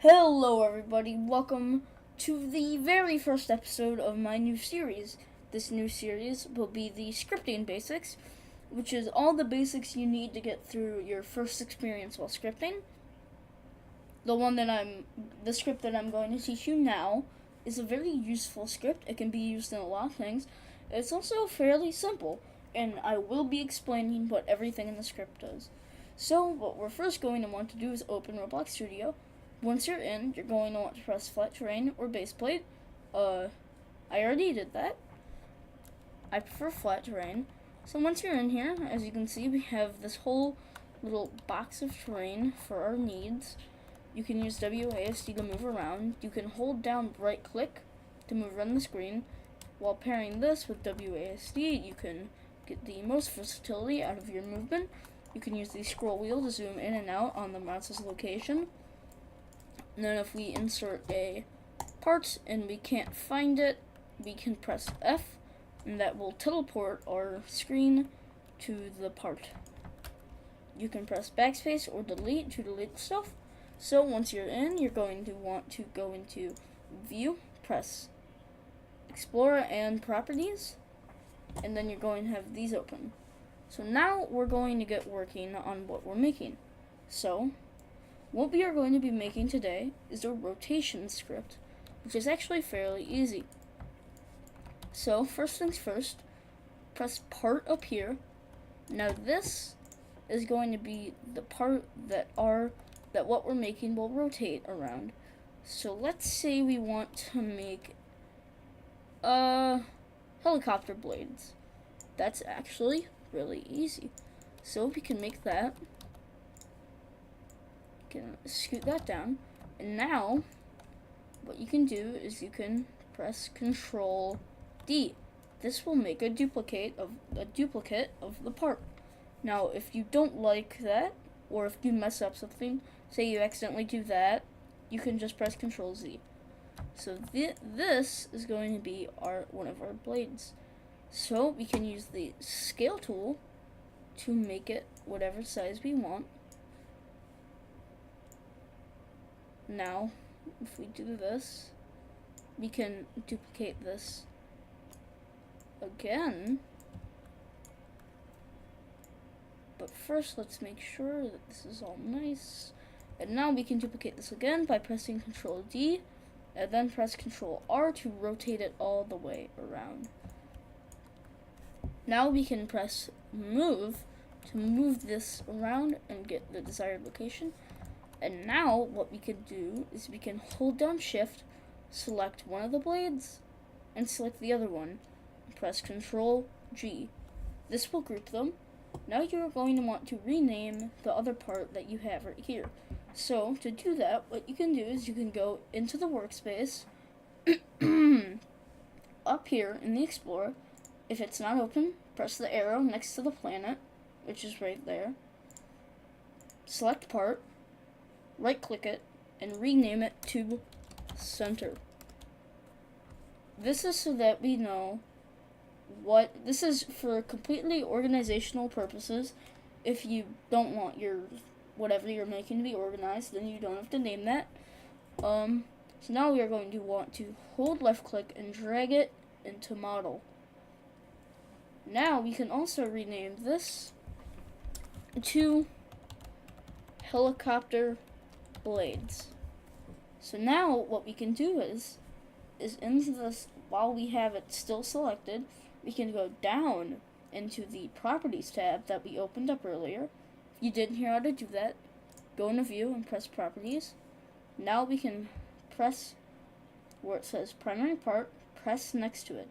Hello everybody, welcome to the very first episode of my new series. This new series will be the scripting basics, which is all the basics you need to get through your first experience while scripting. The script that I'm going to teach you now is a very useful script. It can be used in a lot of things. It's also fairly simple, and I will be explaining what everything in the script does. So what we're first going to want to do is open Roblox Studio. Once you're in, you're going to want to press flat terrain or base plate. I already did that. I prefer flat terrain. So once you're in here, as you can see, we have this whole little box of terrain for our needs. You can use WASD to move around. You can hold down right click to move around the screen. While pairing this with WASD, you can get the most versatility out of your movement. You can use the scroll wheel to zoom in and out on the mouse's location. And then if we insert a part and we can't find it, we can press F, and that will teleport our screen to the part. You can press backspace or delete to delete stuff. So once you're in, you're going to want to go into View, press Explorer and Properties, and then you're going to have these open. So now we're going to get working on what we're making. So what we are going to be making today is a rotation script, which is actually fairly easy. So first things first, press part up here. Now this is going to be the part that what we're making will rotate around. So let's say we want to make helicopter blades. That's actually really easy. So we can make that. Can scoot that down, and now what you can do is you can press Control D. This will make a duplicate of the part. Now if you don't like that, or if you mess up something, say you accidentally do that, you can just press Control Z. So this is going to be one of our blades. So we can use the scale tool to make it whatever size we want. Now, if we do this, we can duplicate this again. But first, let's make sure that this is all nice. And now we can duplicate this again by pressing Control D, and then press Control R to rotate it all the way around. Now we can press Move to move this around and get the desired location. And now what we can do is we can hold down Shift, select one of the blades, and select the other one. Press Control G. This will group them. Now you're going to want to rename the other part that you have right here. So to do that, what you can do is you can go into the workspace, up here in the Explorer. If it's not open, press the arrow next to the planet, which is right there. Select part. Right click it and rename it to center. This is so that we know this is for completely organizational purposes. If you don't want your whatever you're making to be organized, then you don't have to name that. So now we are going to want to hold left click and drag it into model. Now we can also rename this to helicopter blades. So now what we can do is into this, while we have it still selected, we can go down into the properties tab that we opened up earlier. If you didn't hear how to do that, go into view and press properties. Now we can press where it says primary part, press next to it.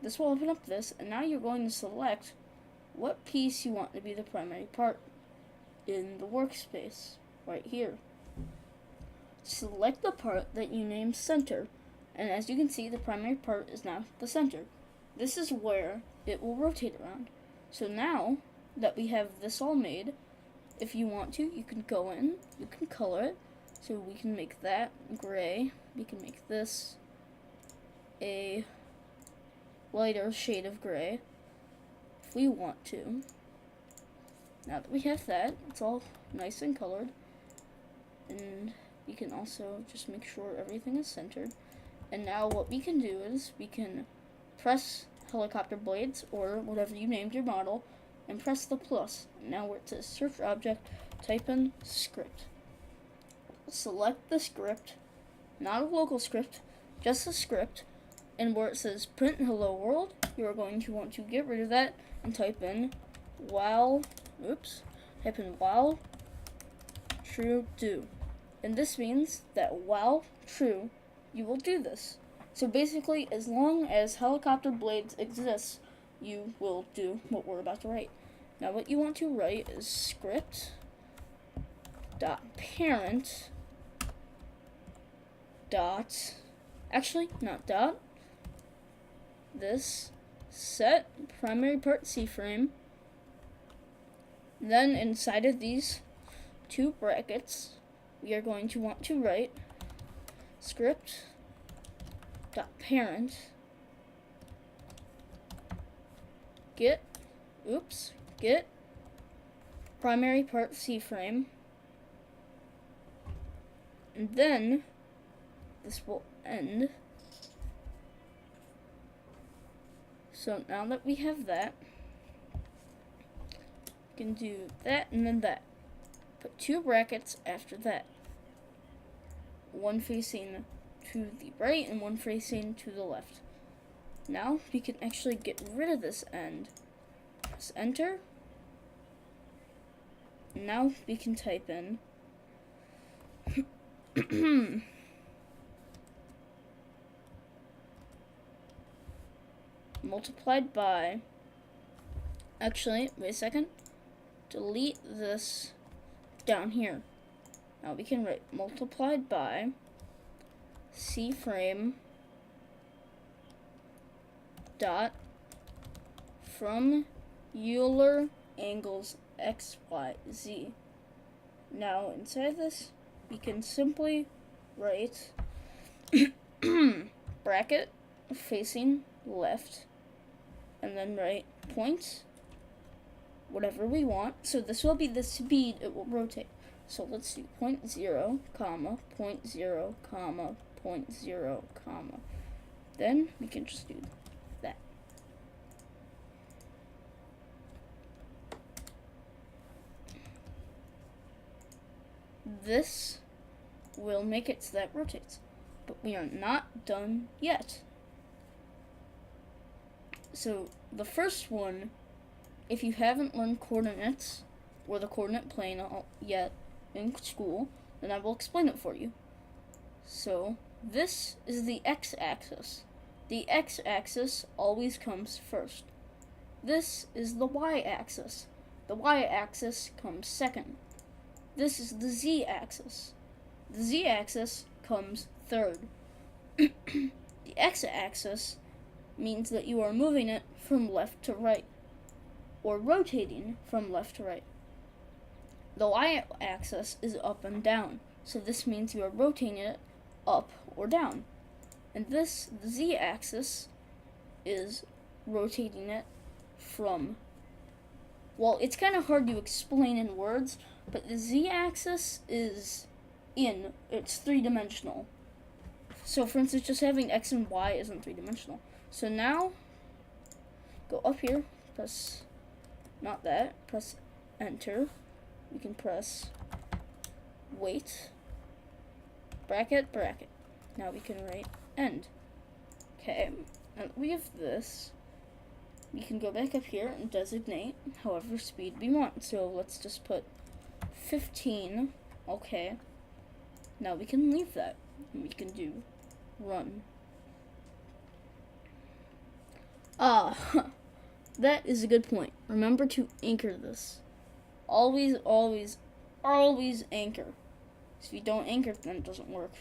This will open up this, and now you're going to select what piece you want to be the primary part in the workspace right here. Select the part that you named center, and as you can see, the primary part is now the center. This is where it will rotate around. So now that we have this all made, if you want to, you can go in, you can color it. So we can make that gray. We can make this a lighter shade of gray if we want to. Now that we have that, it's all nice and colored. And we can also just make sure everything is centered. And now what we can do is we can press helicopter blades or whatever you named your model and press the plus. Now where it says search object, type in script. Select the script, not a local script, just a script, and where it says print hello world, you are going to want to get rid of that and type in while true do. And this means that while true, you will do this. So basically, as long as helicopter blades exist, you will do what we're about to write. Now what you want to write is script dot parent dot, actually not dot, this set primary part C frame. Then inside of these two brackets, we are going to want to write script dot parent get primary part C frame, and then this will end. So now that we have that, we can do that and then that. Put two brackets after that. One facing to the right and one facing to the left. Now we can actually get rid of this end. Press enter. Now we can type in multiplied by, actually, wait a second, delete this down here. Now we can write multiplied by C frame dot from Euler angles X, Y, Z. Now inside this, we can simply write bracket facing left, and then write point, whatever we want. So this will be the speed it will rotate. So let's do 0, comma, 0, comma, 0, comma. Then we can just do that. This will make it so that rotates. But we are not done yet. So the first one, if you haven't learned coordinates or the coordinate plane yet in school, then I will explain it for you. So this is the x-axis. The x-axis always comes first. This is the y-axis. The y-axis comes second. This is the z-axis. The z-axis comes third. The x-axis means that you are moving it from left to right, or rotating from left to right. The y-axis is up and down, so this means you are rotating it up or down. And this, the z-axis, is rotating it from, well, it's kind of hard to explain in words, but the z-axis is it's three-dimensional. So for instance, just having x and y isn't three-dimensional. So now, go up here, press, not that, press enter. We can press wait, bracket, bracket. Now we can write end. Okay, and we have this. We can go back up here and designate however speed we want. So let's just put 15, okay. Now we can leave that, and we can do run. That is a good point. Remember to anchor this. Always, always, always anchor. If you don't anchor, then it doesn't work.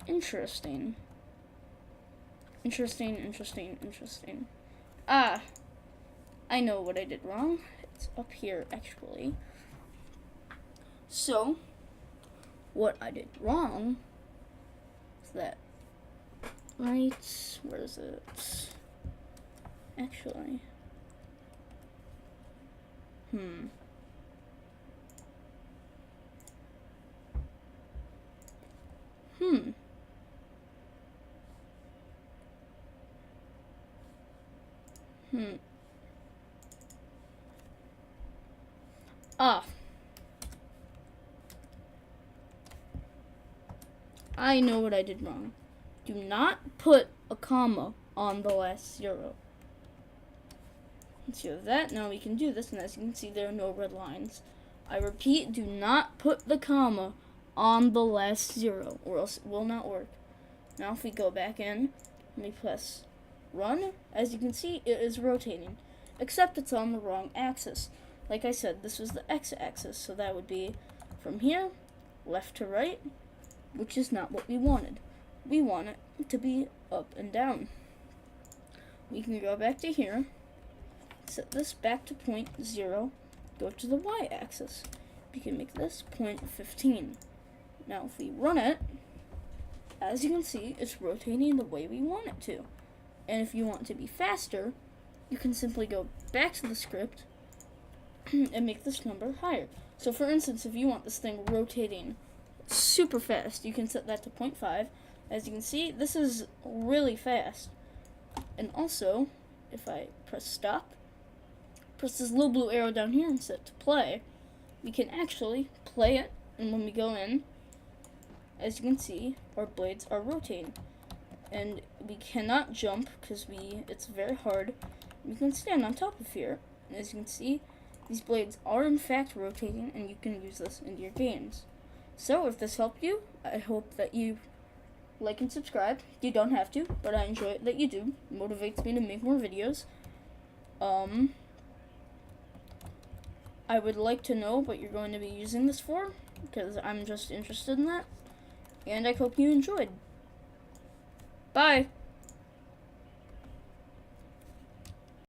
Interesting. Interesting. I know what I did wrong. It's up here, actually. So, what I did wrong is that, right, where is it? Actually, Ah. I know what I did wrong. Do not put a comma on the last zero. Let's do that. Now we can do this, and as you can see, there are no red lines. I repeat, do not put the comma on the last zero, or else it will not work. Now if we go back in, and we press run, as you can see, it is rotating, except it's on the wrong axis. Like I said, this was the x-axis, so that would be from here, left to right, which is not what we wanted. We want it to be up and down. We can go back to here, set this back to 0.0, go to the y-axis. We can make this 0.15. Now if we run it, as you can see, it's rotating the way we want it to. And if you want it to be faster, you can simply go back to the script and make this number higher. So for instance, if you want this thing rotating super fast, you can set that to 0.5. As you can see, this is really fast. And also, if I press stop, press this little blue arrow down here and set to play, we can actually play it, and when we go in, as you can see, our blades are rotating. And we cannot jump because it's very hard. We can stand on top of here, and as you can see, these blades are in fact rotating, and you can use this in your games. So if this helped you, I hope that you like and subscribe. You don't have to, but I enjoy it that you do. It motivates me to make more videos. I would like to know what you're going to be using this for, because I'm just interested in that. And I hope you enjoyed. Bye!